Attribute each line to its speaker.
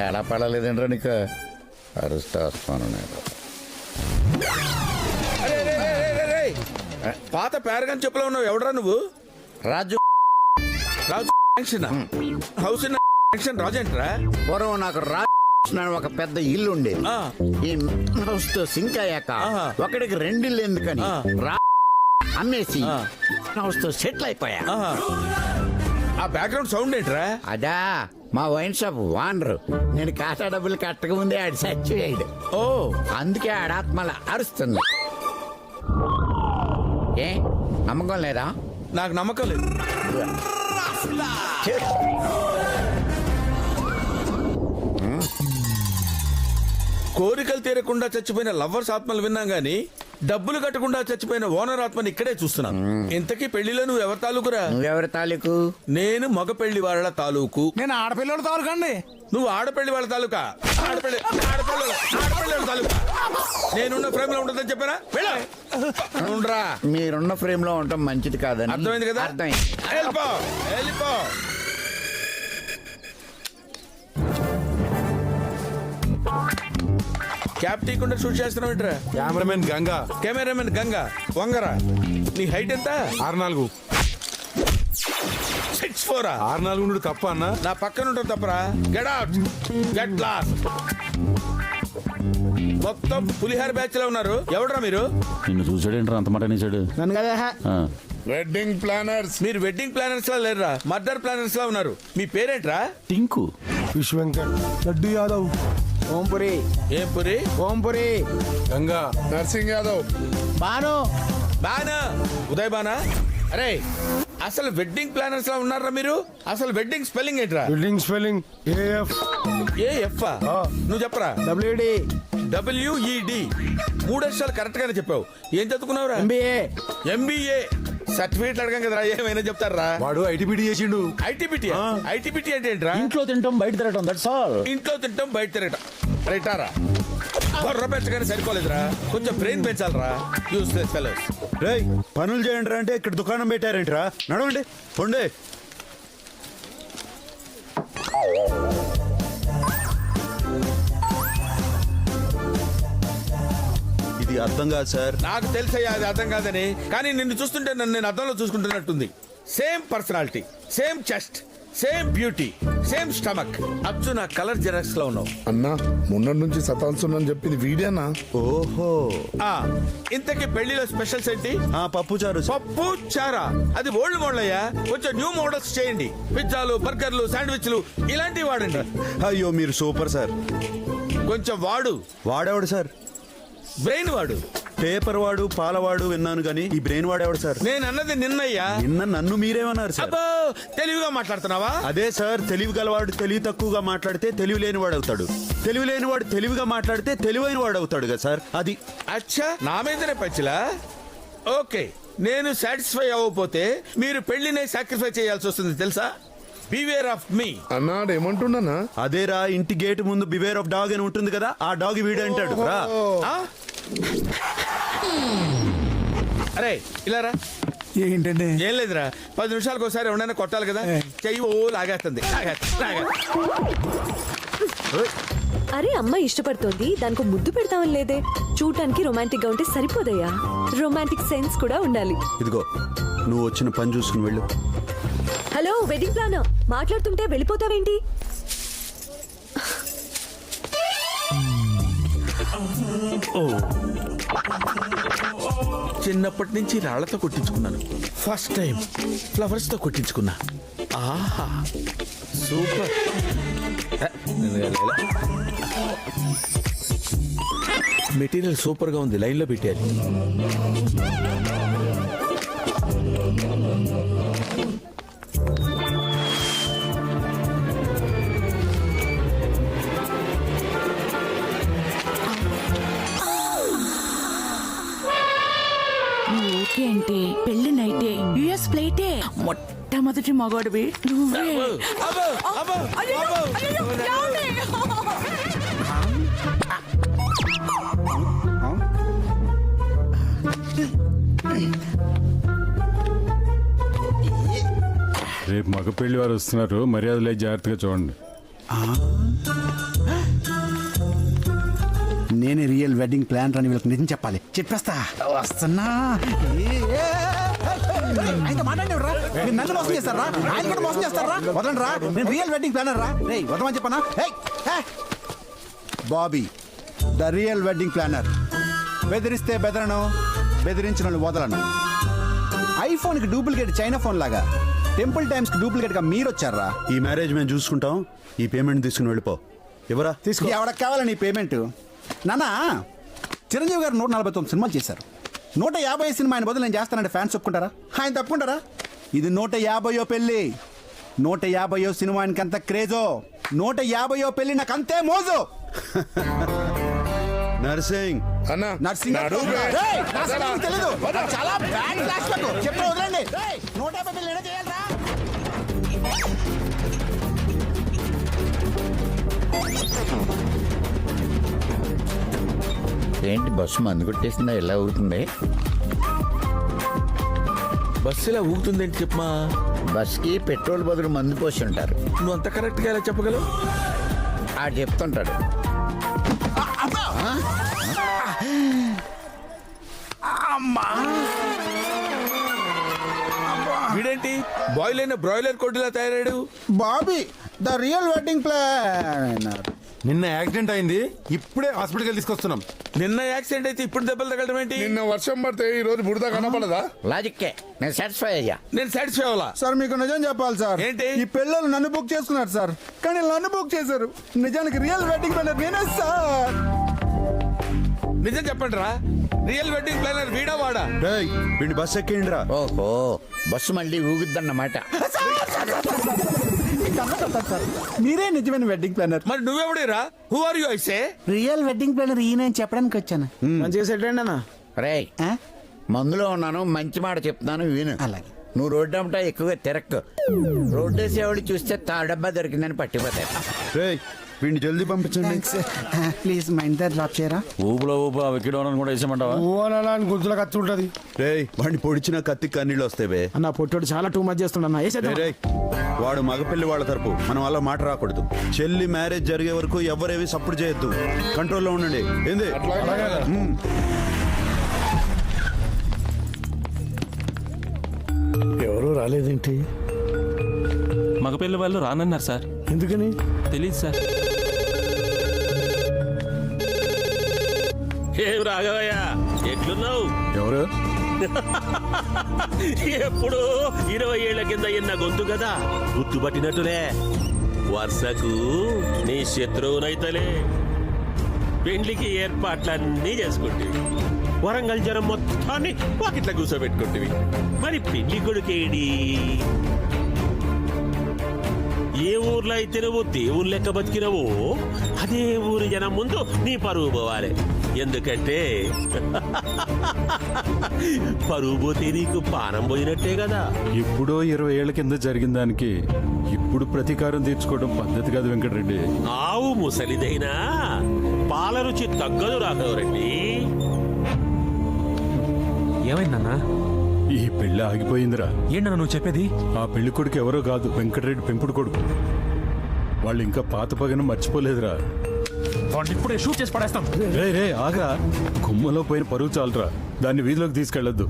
Speaker 1: ఎలా పడలేదండ్రా నీకు అరుస్తా వస్తాను నేను.
Speaker 2: పాత పేరగాని చెప్పులో ఉన్నావు. ఎవడరా నువ్వు?
Speaker 1: రాజు
Speaker 2: రాజు హౌస్ రాజేంట్రా?
Speaker 1: పూర్వం నాకు రాజు ఒక పెద్ద ఇల్లు ఉండేది. ఈ హౌస్ తో సింక్ అయ్యాక ఒకటికి రెండిల్లు ఎందుకని అమ్మేసి హౌస్ తో సెటిల్ అయిపోయా.
Speaker 2: ఆ బ్యాక్గ్రౌండ్ సౌండ్ ఏంట్రా?
Speaker 1: అదా మా వైన్ షాప్ వానరు. నేను ఖాతా డబ్బులు కట్టక ముందే ఆడు చచ్చిపోయాడు.
Speaker 2: ఓ
Speaker 1: అందుకే ఆడాత్మల అరుస్తుంది. ఏ నమ్మకం లేదా?
Speaker 2: నాకు నమ్మకం లేదు. కోరికలు తీరకుండా చచ్చిపోయిన లవ్వర్స్ ఆత్మలు విన్నాం గానీ డబ్బులు కట్టకుండా చచ్చిపోయిన ఓనర్ ఆత్మని ఇక్కడే చూస్తున్నాను. ఇంతకీ పెళ్లిలో నువ్వు ఎవరి తాలూకురా?
Speaker 1: నువ్వెవరి తాలూకు?
Speaker 2: నేను మగ పెళ్లి వాళ్ళ తాలూకు.
Speaker 3: నేను ఆడపిల్లల తాలూకు అండి.
Speaker 2: నువ్వు ఆడపెళ్లి వాళ్ళ తాలూకా? ఆడపిల్లి వాళ్ళ తాలూకా. నేనున్న ఫ్రేమ్ లో ఉంటుందని చెప్పారా?
Speaker 1: ఉండరా, మీరున్న ఫ్రేమ్ లో ఉండటం మంచిది కాదని.
Speaker 2: అర్థమైంది కదా?
Speaker 1: అర్థమైంది.
Speaker 2: వెళ్ళిపో. క్యాప్ తీయకుండా షూట్ చేస్తున్నావు ఏంట్రా? కెమెరామెన్ గంగా వంగరా. నీ హైట్ ఎంత?
Speaker 4: 6'4".
Speaker 2: 6'4".
Speaker 4: 6'4" తప్ప అన్న.
Speaker 2: నా పక్కన ఉంటావు తప్పరా? Get out, get lost. మొత్తం పులిహార బ్యాచ్ లో ఉన్నారు. ఎవడరా మీరు?
Speaker 5: నిన్ను చూసాడేంట్రా అంత మాట అనేసాడు?
Speaker 3: నన్ను కదా.
Speaker 6: Wedding planners.
Speaker 2: మీరు వెడ్డింగ్ ప్లానర్స్ లా లేరురా, మర్డర్ ప్లానర్స్ లా ఉన్నారు. మీ పేరేంట్రా?
Speaker 5: టింకు.
Speaker 4: విశ్వంకర్. లడ్డు యాదవ్.
Speaker 3: ఓంపురి.
Speaker 2: ఏం పురి?
Speaker 3: ఓంపురి.
Speaker 4: గంగా.
Speaker 6: నర్సింగ్ యాదవ్.
Speaker 3: బాను.
Speaker 2: బానా. ఉదయ్ బానా. అరే అసలు వెడ్డింగ్ ప్లానర్స్ లా ఉన్నారా మీరు? అసలు వెడ్డింగ్ స్పెల్లింగ్ ఏంట్రా?
Speaker 4: Building spelling AF.
Speaker 2: AF. నువ్వు చెప్పరా?
Speaker 3: WD.
Speaker 2: WED. 3 అక్షరాలు కరెక్ట్ గానే చెప్పావు. ఏం చదువుకున్నావురా? MBA. సర్టిఫికేట్లు అడగం కదరా, ఏమైనా చెప్తారా?
Speaker 4: వాడు ITBT చేసిండు.
Speaker 2: ఐటీబీటీ అంటే ఏంట్రా?
Speaker 5: ఇంట్లో తింటాం బయట తిరగటం, దట్స్ ఆల్.
Speaker 2: ఇంట్లో తింటాం బయట తిరగటం. రైటారా? బొర్ర పెంచగానే సరిపోలేదురా, కొంచెం బ్రెయిన్ పెంచాలరా. Useless fellows.
Speaker 7: రేయ్ పనులు చేయండి అంటే ఇక్కడ దుకాణం పెట్టారేంట్రా? నడవండి పొండే. ఇది అర్థం కాదు సార్.
Speaker 2: నాకు తెలుసయ్యా అది అర్థం కాదని, కానీ నిన్ను చూస్తుంటే నన్ను నేను అర్థంలో చూసుకుంటున్నట్టుంది. Same personality, same chest, same beauty, same stomach. అచ్చు నా కలర్ జెరాక్స్ లో ఉన్నావు.
Speaker 6: అన్నా మొన్నటి నుంచి సతాన్సున్నాను చెప్పింది వీడియోనా?
Speaker 7: ఓహో.
Speaker 2: ఇంతకీ పెళ్లిలో స్పెషల్స్ ఏంటి?
Speaker 7: పప్పు చారు.
Speaker 2: పప్పు చారా? అది ఓల్డ్ మోడల్ అయ్యా, కొంచెం న్యూ మోడల్స్ చేయండి. పిజ్జాలు, బర్గర్లు, శాండ్విచ్లు ఇలాంటివి వాడండి.
Speaker 7: అయ్యో మీరు సూపర్ సార్.
Speaker 2: కొంచెం
Speaker 7: వాడేవాడు సార్?
Speaker 2: బ్రెయిన్ వాడు.
Speaker 7: పేపర్ వాడు, పాలవాడు విన్నాను కానీ ఈ బ్రెయిన్ వాడేవాడు సార్?
Speaker 2: నేను అన్నది నిన్నయ్యా.
Speaker 7: నిన్న నన్ను మీరేమన్నారు సార్?
Speaker 2: అబ్బో తెలివిగా మాట్లాడుతున్నావా?
Speaker 7: అదే సార్, తెలివి గలవాడు తెలివి తక్కువగా మాట్లాడితే తెలివి లేని వాడు అవుతాడు. తెలివి లేని వాడు తెలివిగా మాట్లాడితే తెలివైన వాడు అవుతాడు కదా సార్. అది.
Speaker 2: అచ్చా, నా మీదనే పచ్చిలా? ఓకే, నేను సాటిస్ఫై అవ్వకపోతే మీరు పెళ్లినే సాక్రిఫై చేయాల్సి వస్తుంది తెలుసా? బివేర్ ఆఫ్ మీ.
Speaker 6: అన్నాడు ఏమంటున్నానా?
Speaker 7: అదేరా, ఇంటి గేట్ ముందు బివేర్ ఆఫ్ డాగ్ అని ఉంటుంది కదా, ఆ డాగ్ వీడు అంటాడు రా.
Speaker 2: అరే ఇలా రా.
Speaker 3: ఏంటండి?
Speaker 2: ఏం లేదురా, 10 నిమిషాలకు ఒకసారి ఎవరైనా కొట్టాలి కదా. చెయ్యి లాగేస్తుంది.
Speaker 8: అరే అమ్మాయి ఇష్టపడుతోంది, దానికి ముద్దు పెడతామని లేదే. చూడటానికి రొమాంటిక్ గా ఉంటే సరిపోదయ్యా, రొమాంటిక్ సెన్స్ కూడా ఉండాలి.
Speaker 7: ఇదిగో నువ్వు వచ్చిన పని చూసుకుని వెళ్ళు.
Speaker 8: హలో వెడ్డింగ్ ప్లానర్, మాట్లాడుతుంటే వెళ్ళిపోతావేంటి?
Speaker 2: చిన్నప్పటి నుంచి రాళ్లతో కొట్టించుకున్నాను, ఫస్ట్ టైం ఫ్లవర్స్ తో కొట్టించుకున్నా. ఆహా సూపర్. మెటీరియల్ సూపర్ గా ఉంది, లైన్ లో పెట్టారు.
Speaker 9: ఏంటి పెళ్లి నైటే యుఎస్ ఫ్లైటే మొట్టమొదటి మగోడివి నువ్వే.
Speaker 4: రేపు మగ పెళ్లి వారు వస్తున్నారు, మర్యాదలే జాగ్రత్తగా చూడండి.
Speaker 3: నేనే రియల్ వెడ్డింగ్ ప్లాన్ అని వీళ్ళకి నిజం చెప్పాలి. చెప్పేస్తా వస్తున్నా. ఆయనతో మాట్లాడినరా? మీరు నన్ను మోసం చేస్తారా? ఆయన కూడా మోసం చేస్తారా? వదలండి రా, నేను రియల్ వెడ్డింగ్ ప్లానర్ రా. రేయ్ వదమని చెప్పనా? Bobby the real wedding planar. బెదిరిస్తే బెదరను, బెదిరించిన వాళ్ళు వదలను. ఐఫోన్కి డూప్లికేట్ చైనా ఫోన్ లాగా టెంపుల్ టైమ్స్ కి డూప్లికేట్ గా మీరు వచ్చారా?
Speaker 7: ఈ మ్యారేజ్ మేము చూసుకుంటాం. ఈ పేమెంట్ తీసుకుని వెళ్ళిపో. ఎవరా
Speaker 3: తీసుకో. ఎవరికి కావాలని ఈ పేమెంట్? నానా, చిరంజీవి గారు 149 సినిమాలు చేశారు. 150 సినిమా ఆయన బదులు నేను చేస్తానంటే ఫ్యాన్స్ ఒప్పుకుంటారా? ఆయన తప్పుకుంటారా? ఇది 150వ పెళ్లి. 150వ సినిమా ఆయనకి అంత క్రేజో, 150వ పెళ్లి నాకు అంతే మోజు.
Speaker 7: నర్సింగ్
Speaker 6: అన్న
Speaker 3: నర్సింగ్
Speaker 6: నడు బే.
Speaker 3: రేయ్, నా సంగతి తెలీదు. నాకు చాలా బ్యాడ్ ఫ్లాష్ బ్యాక్. చెప్పు వదలండి. రేయ్, 150 పెళ్లి నేనే చేయాలిరా?
Speaker 1: ఏంటి బస్సు మందు కొట్టేసిందా? ఎలా అవుతుంది?
Speaker 2: బస్సు ఇలా ఊగుతుందేంటి చెప్పమా.
Speaker 1: బస్కి పెట్రోల్ బదులు మందు పోసి ఉంటారు.
Speaker 2: నువ్వు అంత కరెక్ట్ గా ఎలా చెప్పగలవు?
Speaker 1: ఆ చెప్తుంటాడు.
Speaker 2: వీడేంటి బాయిల్ అయిన బ్రాయిలర్ కొట్టులా తయారాడు?
Speaker 3: Bobby the real wedding planner.
Speaker 4: నిన్న యాక్సిడెంట్ అయింది, ఇప్పుడే హాస్పిటల్కి తీసుకొస్తున్నాం.
Speaker 2: నిన్న యాక్సిడెంట్ అయితే ఇప్పుడు దెబ్బలు తగలడం ఏంటి?
Speaker 6: నిన్న వర్షం పడితే ఈ రోజు బురద కనపడదా?
Speaker 1: లాజిక్కే, నేను సాటిస్ఫై అయ్యా.
Speaker 2: నేను సాటిస్ఫై అవ్వాలా?
Speaker 3: సార్ మీకు నిజం చెప్పాలి సార్.
Speaker 2: ఏంటి?
Speaker 3: ఈ పిల్లలు నన్ను బుక్ చేసుకున్నారు సార్, కానీ నన్ను బుక్ చేశారు. నిజానికి రియల్ వెడ్డింగ్ ప్లానర్ నేనే సార్.
Speaker 2: నిజం చెప్పండి రా, రియల్ వెడ్డింగ్ ప్లానర్ వీడా వాడా?
Speaker 7: రేయ్ వీడిని బస్ ఎక్కిండ్రా.
Speaker 1: ఓహో, బస్సు మళ్ళీ ఊగుద్దన్నమాట.
Speaker 3: సార్ మీరే నిజమైన వెడ్డింగ్ ప్లానర్.
Speaker 2: మరి నువ్వెవడేరా? హూ ఆర్ యు ఐసే?
Speaker 3: రియల్ వెడ్డింగ్ ప్లానర్ ఈయన అని చెప్పడానికి వచ్చాను. మంచిగా సెట్ అండి అన్న.
Speaker 1: రేయ్, మందులో ఉన్నాను, మంచి మాట చెప్తున్నాను విను.
Speaker 3: అలాగే.
Speaker 1: నువ్వు రోడ్డు అమ్మటా ఎక్కువగా తిరక్కు. రోడ్డు వేసేవాళ్ళు చూస్తే తాడబ్బా దొరికిందని పట్టిపోతారు.
Speaker 7: రేయ్ వీడిని జల్దీ పంపించండి.
Speaker 3: ప్లీజ్ మా ఇంటర్ డ్రాప్ చేయరా?
Speaker 5: ఊపులో ఊపు ఆ వికెట్ కూడా వేసామంటావా?
Speaker 4: ఓనలా గుంతులో ఖర్చు ఉంటుంది.
Speaker 7: రేయ్ వాడిని పొడిచిన కత్తి కన్నీళ్ళు వస్తాయి.
Speaker 3: అన్న పొట్టోడు చాలా టూ మచ్ చేస్తున్నా.
Speaker 7: రేయ్ వాడు మగపిల్లి వాళ్ళ తరపు, మనం అలా మాట రాకూడదు. చెల్లి మ్యారేజ్ జరిగే వరకు ఎవరేవి సపోర్ట్ చేయొద్దు. కంట్రోల్లో ఉండండి. ఏంది?
Speaker 6: ఎవరు రాలేదేంటి?
Speaker 5: మగపిల్లి వాళ్ళు రానన్నారు సార్.
Speaker 6: ఎందుకని?
Speaker 5: తెలియదు సార్.
Speaker 10: ఏం రాఘవయ్య, ఎట్లున్నావు?
Speaker 7: ఎవరు?
Speaker 10: ఎప్పుడు 20 ఏళ్ల కింద ఎన్న గొంతు కదా, గుర్తుపట్టినట్టులే. వరుసకు నీ శత్రువునైతలే. పెండ్లికి ఏర్పాట్లన్నీ చేసుకుంటేవి. వరంగల్ జనం మొత్తాన్ని వాకిట్లా కూర్చోబెట్టుకుంటేవి. మరి పెళ్లి కొడుకేడి? ఏ ఊర్లో అయితే నువ్వు దేవుని లెక్క బతికినవో అదే ఊరి జనం ముందు నీ పరువు పోవాలి. ఎందుకంటే పరువు పోతే నీకు పానం పోయినట్టే కదా.
Speaker 5: ఎప్పుడో 20 ఏళ్ల కింద జరిగిన దానికి ఇప్పుడు ప్రతీకారం తీర్చుకోవడం పద్ధతి కాదు వెంకటరెడ్డి.
Speaker 10: ఆవు ముసలిదైనా పాల రుచి తగ్గదు రాఘవరెడ్డి.
Speaker 5: ఏమైందన్నా? ఈ పెళ్లి ఆగిపోయిందిరా. ఏంటన్నా నువ్వు చెప్పేది? ఆ పెళ్లి కొడుకు ఎవరో కాదు, వెంకటరెడ్డి పెంపుడు కొడుకు. వాళ్ళు ఇంకా పాత పగను మర్చిపోలేదురా. ఇప్పుడే షూట్ చేసి పడేస్తాం. రే ఆగా, కొమ్మలో పోయిన పరువు చాలరా, దాన్ని వీధిలోకి తీసుకెళ్లొద్దు.